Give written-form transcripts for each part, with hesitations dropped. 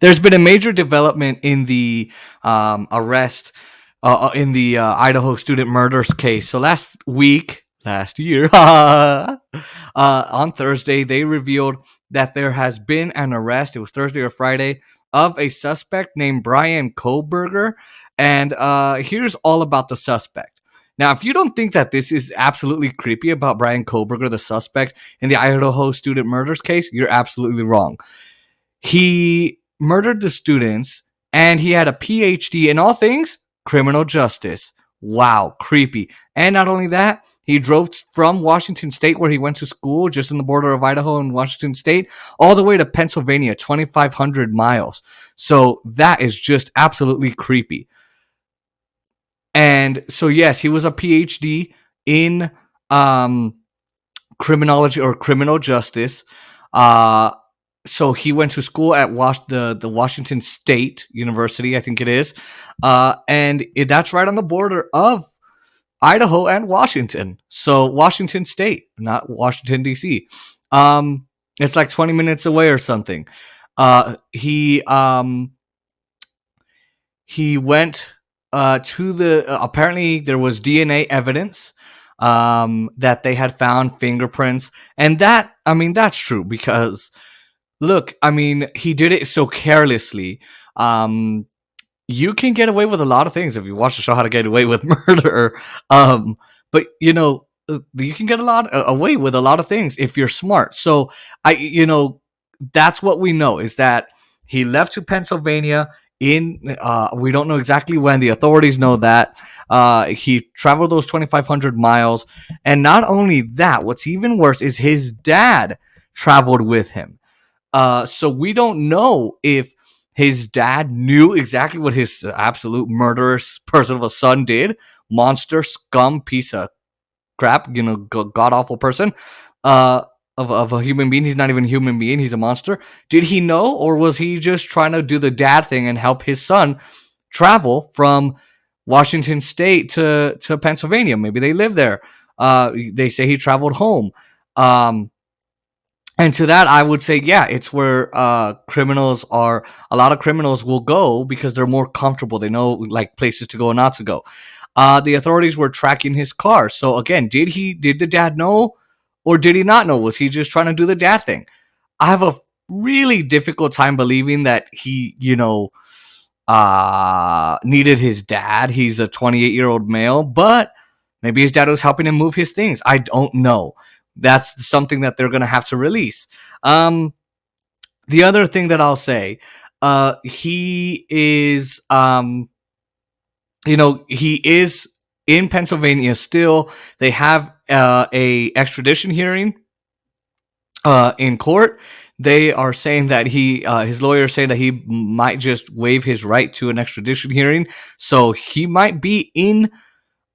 There's been a major development in the arrest in the Idaho student murders case. So last year, on Thursday, they revealed that there has been an arrest. It was Thursday or Friday of a suspect named Bryan Coberger, and here's all about the suspect. Now, if you don't think that this is absolutely creepy about Bryan Coberger, the suspect in the Idaho student murders case, you're absolutely wrong. He murdered the students and he had a PhD in all things criminal justice. Wow, creepy. And not only that, he drove from Washington State, where he went to school, just on the border of Idaho and Washington State, all the way to Pennsylvania, 2,500 miles. So that is just absolutely creepy. And so, yes, he was a PhD in criminology or criminal justice. So he went to school at the Washington State University, I think it is, and that's right on the border of Idaho and Washington. So Washington State, not Washington D.C. It's like 20 minutes away or something. He went to the apparently there was DNA evidence that they had found fingerprints, and that's true because look, he did it so carelessly. You can get away with a lot of things if you watch the show How to Get Away with Murder. But you can get away with a lot of things if you're smart. So that's what we know is that he left to Pennsylvania we don't know exactly when. The authorities know that he traveled those 2,500 miles, and not only that, what's even worse is his dad traveled with him. So we don't know if his dad knew exactly what his absolute murderous person of a son did. Monster, scum, piece of crap, god awful person of a human being. He's not even a human being. He's a monster. Did he know, or was he just trying to do the dad thing and help his son travel from Washington State to Pennsylvania? Maybe they live there. They say he traveled home. And to that, I would say, yeah, it's where a lot of criminals will go because they're more comfortable. They know like places to go and not to go. The authorities were tracking his car. So again, did the dad know or did he not know? Was he just trying to do the dad thing? I have a really difficult time believing that he, needed his dad. He's a 28-year-old male, but maybe his dad was helping him move his things. I don't know. That's something that they're going to have to release. The other thing that I'll say, he is, he is in Pennsylvania still. They have a extradition hearing in court. They are saying that his lawyers say that he might just waive his right to an extradition hearing. So he might be in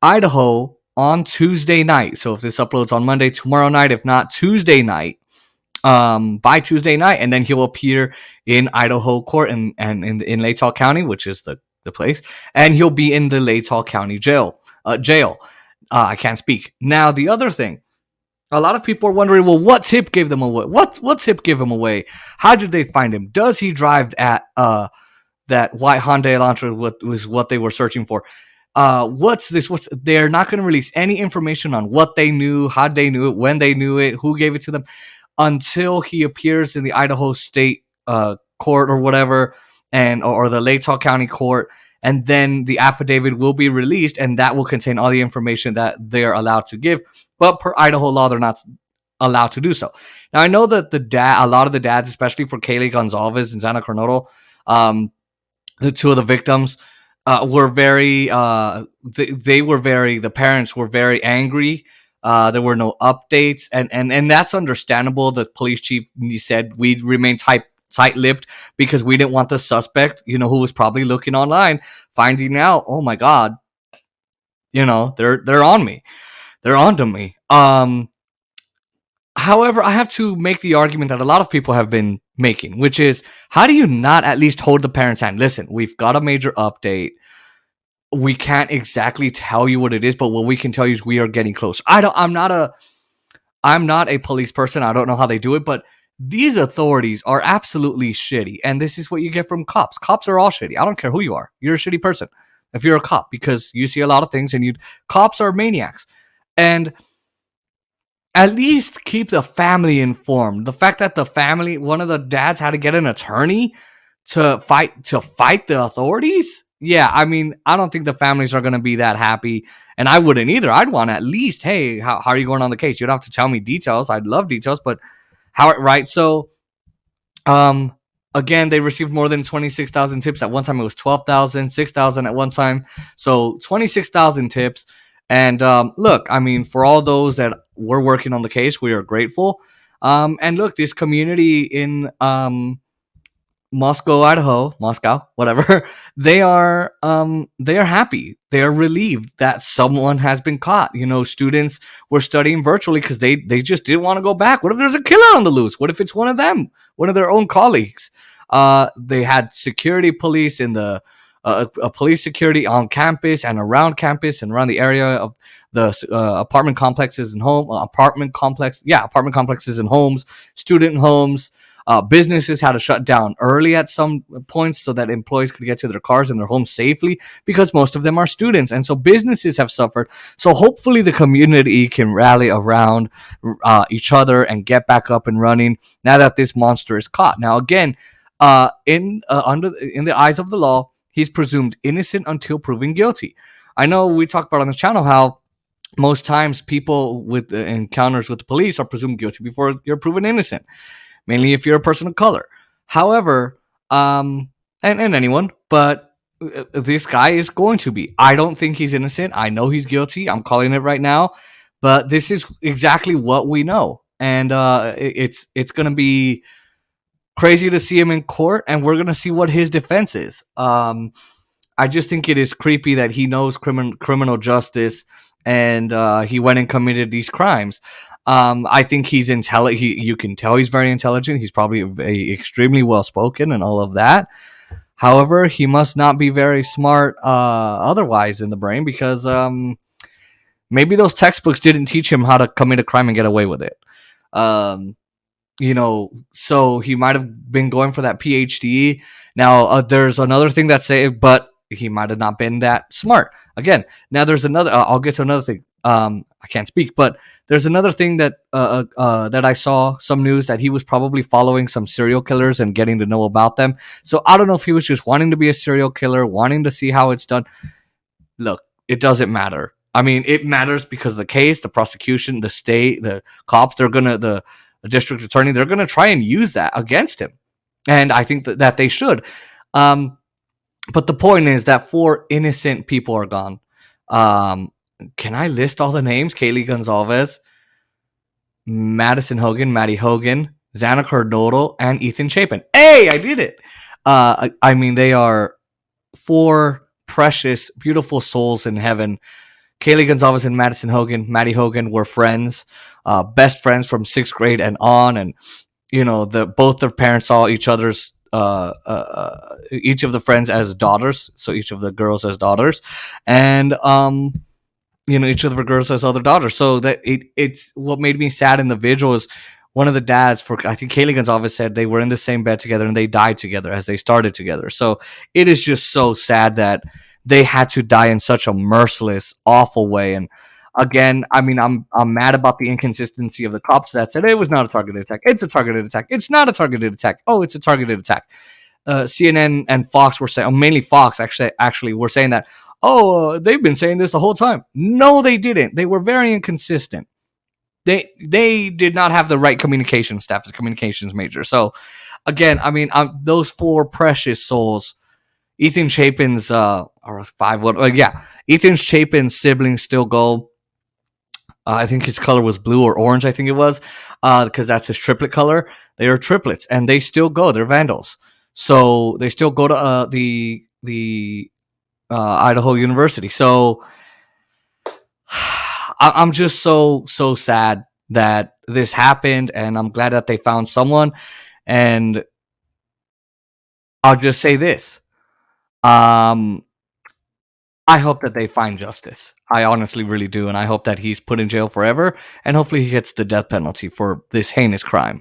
Idaho on Tuesday night. So if this uploads on Monday, tomorrow night, if not Tuesday night, by Tuesday night, and then he'll appear in Idaho court and in Latah County, which is the place, and he'll be in the Latah County jail. I can't speak. Now, the other thing, a lot of people are wondering, well, what tip gave them away? What tip gave him away? How did they find him? Does he drive at that white Hyundai Elantra? Was what they were searching for? What's this? They're not going to release any information on what they knew, how they knew it, when they knew it, who gave it to them, until he appears in the Idaho State court or whatever, or the Latah County court, and then the affidavit will be released, and that will contain all the information that they're allowed to give. But per Idaho law, they're not allowed to do so. Now, I know that a lot of the dads, especially for Kaylee Gonzalez and Xana Coronado, the two of the victims, were very, the parents were very angry. There were no updates, and that's understandable. The police chief said we remain tight-lipped because we didn't want the suspect, who was probably looking online, finding out, oh my God, they're on me. They're onto me. However, I have to make the argument that a lot of people have been making, which is, how do you not at least hold the parents' hand? Listen, we've got a major update. We can't exactly tell you what it is, but what we can tell you is we are getting close. I'm not a police person. I don't know how they do it, but These authorities are absolutely shitty, and this is what you get from cops. Cops are all shitty. I don't care who you are. You're a shitty person if you're a cop, because you see a lot of things, and you cops are maniacs. And at least keep the family informed. The fact that the family, one of the dads had to get an attorney to fight the authorities. Yeah, I mean, I don't think the families are going to be that happy, and I wouldn't either. I'd want at least, hey, how are you going on the case? You don't have to tell me details. I'd love details, but how, right? So um, again, they received more than 26,000 tips. At one time, it was 12,000, 6,000 at one time. So 26,000 tips. And look, I mean, for all those that were working on the case, we are grateful. And look, this community in Moscow, Idaho, Moscow, whatever. They are happy. They are relieved that someone has been caught. You know, students were studying virtually because they just didn't want to go back. What if there's a killer on the loose? What if it's one of them, one of their own colleagues? They had security police in the a police security on campus and around campus and around the area of the apartment complexes and apartment complexes and homes, student homes. Businesses had to shut down early at some points so that employees could get to their cars and their homes safely, because most of them are students. And so businesses have suffered. So hopefully the community can rally around each other and get back up and running now that this monster is caught. Now, again, in the eyes of the law, he's presumed innocent until proven guilty. I know we talked about on the channel how most times people with encounters with the police are presumed guilty before you're proven innocent, mainly if you're a person of color. However, and anyone, but this guy is going to be. I don't think he's innocent. I know he's guilty. I'm calling it right now. But this is exactly what we know, and it's going to be crazy to see him in court, and we're going to see what his defense is. I just think it is creepy that he knows criminal justice, and he went and committed these crimes. I think he's intelligent. You can tell he's very intelligent. He's probably extremely well spoken and all of that. However, he must not be very smart otherwise in the brain, because maybe those textbooks didn't teach him how to commit a crime and get away with it. So he might have been going for that PhD. Now, there's another thing that say, but he might have not been that smart. Again, now there's another. I'll get to another thing. I can't speak, but there's another thing that that I saw some news that he was probably following some serial killers and getting to know about them. So I don't know if he was just wanting to be a serial killer, wanting to see how it's done. Look, it doesn't matter. I mean, it matters because the case, the prosecution, the state, the cops, the district attorney, they're gonna try and use that against him, and I think that they should. But the point is that 4 innocent people are gone. Can I list all the names? Kaylee Gonzalez, Madison Hogan, Maddie Hogan, Xana Cardodal, and Ethan Chapin. Hey, I did it. I mean, they are 4 precious, beautiful souls in heaven. Kaylee Gonzalez and Maddie Hogan were friends, best friends from 6th grade and on. And, you know, both their parents saw each other's, each of the friends as daughters. So each of the girls as daughters. And, each of the girls as other daughters. So that it's what made me sad in the vigil is one of the dads I think Kaylee Gonzalez said they were in the same bed together and they died together as they started together. So it is just so sad that they had to die in such a merciless, awful way. And again, I mean, I'm mad about the inconsistency of the cops that said it was not a targeted attack. It's a targeted attack. It's not a targeted attack. Oh, it's a targeted attack. CNN and Fox were saying, mainly Fox actually were saying that, they've been saying this the whole time. No, they didn't. They were very inconsistent. They did not have the right communication staff as communications major. So again, I mean, those 4 precious souls, Ethan Chapin's Ethan Chapin's siblings still go. I think his color was blue or orange. I think it was because that's his triplet color. They are triplets, and they still go. They're Vandals, so they still go to the Idaho University. So I'm just so sad that this happened, and I'm glad that they found someone. And I'll just say this. I hope that they find justice. I honestly really do. And I hope that he's put in jail forever. And hopefully he gets the death penalty for this heinous crime.